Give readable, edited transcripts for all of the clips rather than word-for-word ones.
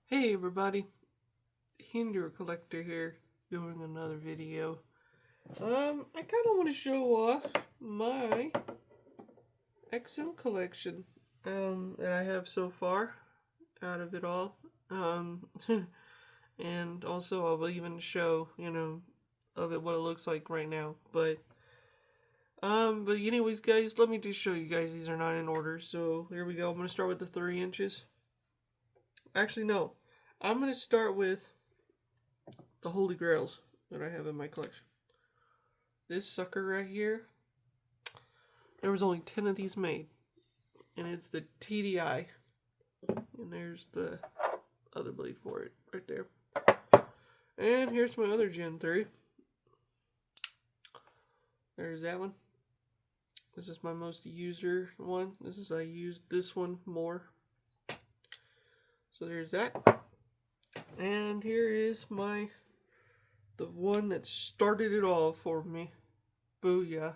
Hey everybody, Hinderer Collector here, doing another video. I kind of want to show off my XM collection, that I have so far, out of it all. And also I'll even show, of it what it looks like right now. But anyways guys, let me just show you guys, these are not in order, so here we go. I'm going to start with the 3 inches. Actually, no. I'm going to start with the Holy Grails that I have in my collection. This sucker right here, there was only 10 of these made, and it's the TDI, and there's the other blade for it right there. And here's my other Gen 3. There's that one. This is my most user one. I used this one more. So there's that. And here is the one that started it all for me. Booyah.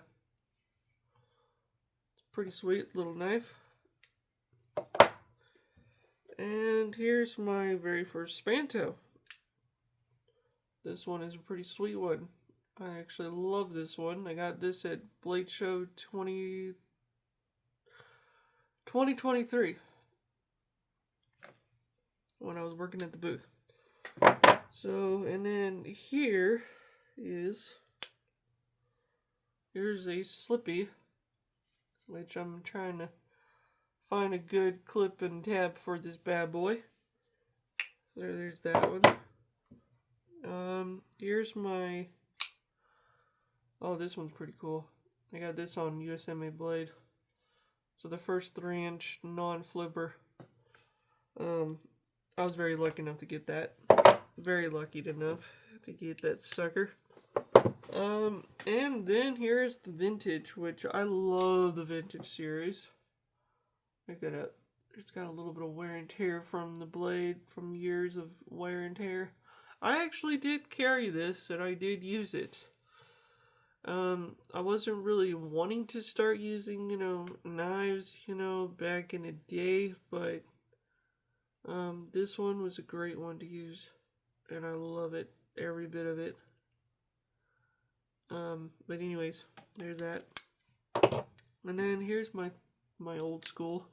It's a pretty sweet little knife. And here's my very first Spanto. This one is a pretty sweet one. I actually love this one. I got this at Blade Show 2023 when I was working at the booth. So, and then here's a Slippy, which I'm trying to find a good clip and tab for this bad boy. There's that one. Here's my, oh, this one's pretty cool. I got this on USMA blade. So the first 3-inch non-flipper. I was very lucky enough to get that. Very lucky enough to get that sucker. And then here's the vintage, which I love the vintage series. Look at it. It's got a little bit of wear and tear from the blade, from years of wear and tear. I actually did carry this, and I did use it. I wasn't really wanting to start using, knives, back in the day, but this one was a great one to use, and I love it, every bit of it. But anyways, there's that. And then here's my old school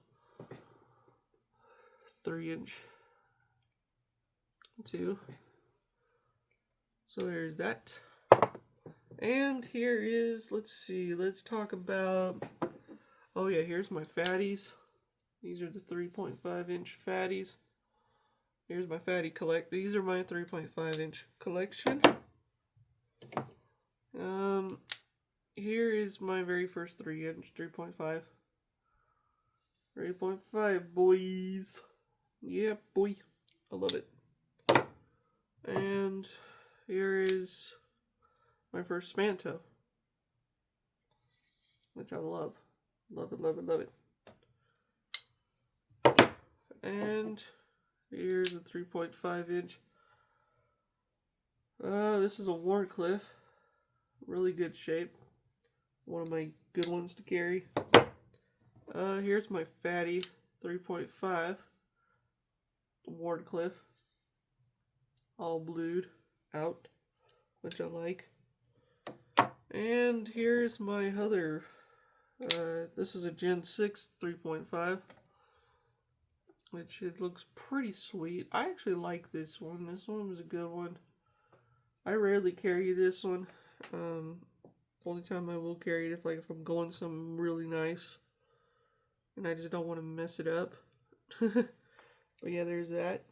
3-inch too. So there's that. And here is, let's talk about, oh yeah, here's my fatties. These are the 3.5-inch fatties. Here's my fatty these are my 3.5-inch collection. Here is my very first 3-inch, 3.5. 3.5, boys. Yeah, boy. I love it. And here is my first Spanto, which I love. Love it, love it, love it. And here's a 3.5-inch. This is a Warncliffe. Really good shape. One of my good ones to carry. Here's my fatty 3.5 Warncliffe. All blued out, which I like. And here's my other, this is a Gen 6 3.5, which it looks pretty sweet. I actually like this one. This one was a good one. I rarely carry this one. Only time I will carry it if I'm going something really nice and I just don't want to mess it up. But yeah, there's that.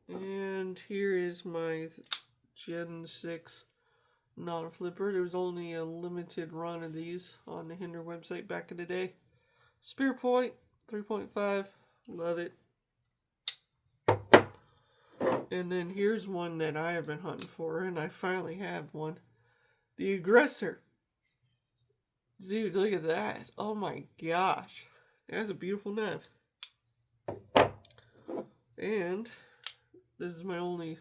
And here is my Gen 6 non-flipper. There was only a limited run of these on the Hinder website back in the day. Spear Point 3.5, love it. And then here's one that I have been hunting for, and I finally have one. The Aggressor. Dude, look at that. Oh my gosh. That's a beautiful knife. And this is my only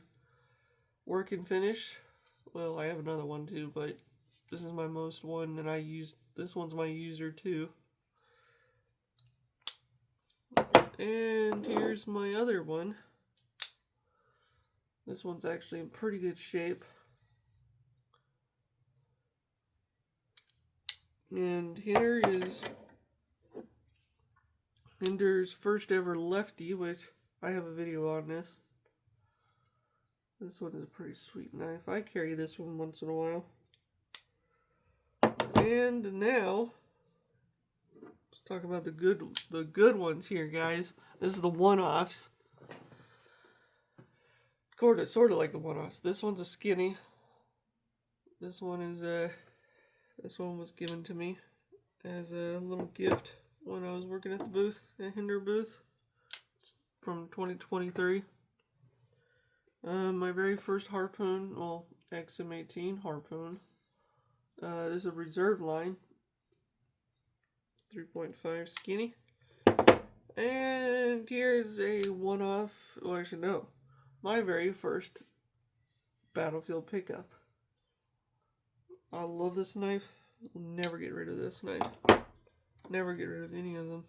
working finish. Well, I have another one too, but this is my most one that I use. This one's my user too. And here's my other one. This one's actually in pretty good shape. And here is Hinder's first ever lefty, which I have a video on this. This one is a pretty sweet knife. I carry this one once in a while. And now, let's talk about the good ones here, guys. This is the one-offs. Sort of like the one-offs. This one's a skinny. This one is this one was given to me as a little gift when I was working at the booth, at Hinder booth, from 2023. My very first harpoon, well, xm18 harpoon. This is a reserve line, 3.5 skinny. And here's a one-off, well, actually no, my very first battlefield pickup. I love this knife. I'll never get rid of this knife. Never get rid of any of them.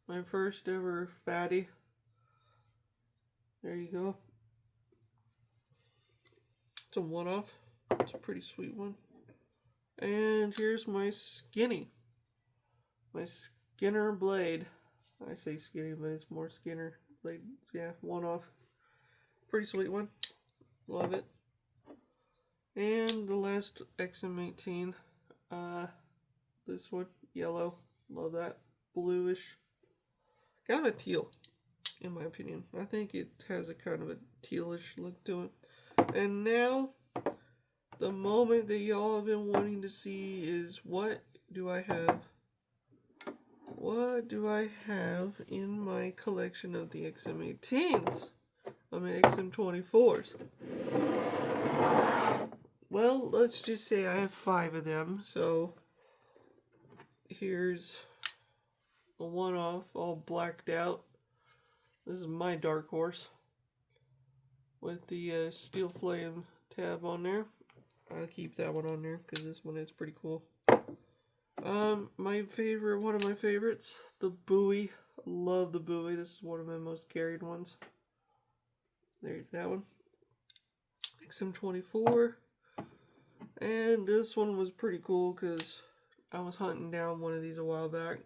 My first ever fatty. There you go. It's a one-off. It's a pretty sweet one. And here's my skinny. My Skinner blade. I say skinny, but it's more Skinner blade. Yeah, one-off. Pretty sweet one. Love it. And the last xm18. This one, yellow. Love that. Bluish. Kind of a teal, in my opinion. I think it has a kind of a tealish look to it. And now, the moment that y'all have been wanting to see is, what do I have? What do I have in my collection of the xm18s? I mean xm24s. Well, let's just say I have 5 of them, so here's a one-off, all blacked out. This is my dark horse with the steel flame tab on there. I'll keep that one on there because this one is pretty cool. My favorite, one of my favorites, the Bowie. Love the Bowie. This is one of my most carried ones. There's that one. xm24. And this one was pretty cool because I was hunting down one of these a while back.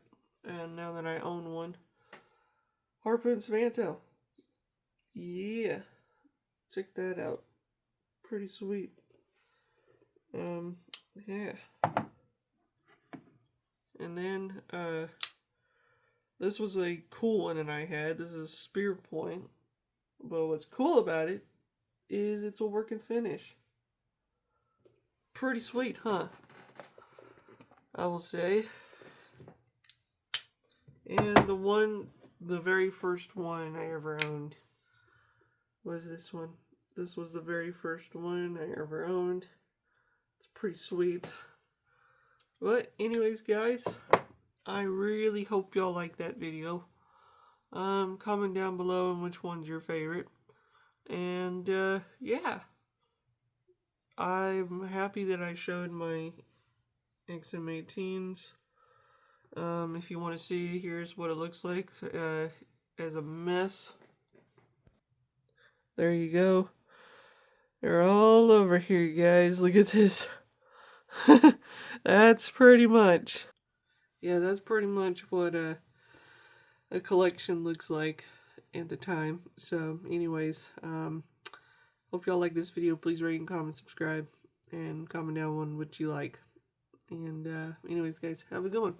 And now that I own one. Harpoon Svanto. Yeah. Check that out. Pretty sweet. Yeah. And then, this was a cool one that I had. This is a spear point. But what's cool about it is it's a working finish. Pretty sweet, huh? I will say. And the very first one I ever owned was this one. This was the very first one I ever owned. It's pretty sweet. But anyways, guys, I really hope y'all like that video. Comment down below on which one's your favorite. And yeah, I'm happy that I showed my xm18s. If you want to see, here's what it looks like as a mess. There you go. They're all over here, guys. Look at this. That's pretty much. Yeah, that's pretty much what a collection looks like at the time. So, anyways, hope y'all like this video. Please rate and comment, subscribe, and comment down on what you like. And anyways, guys, have a good one.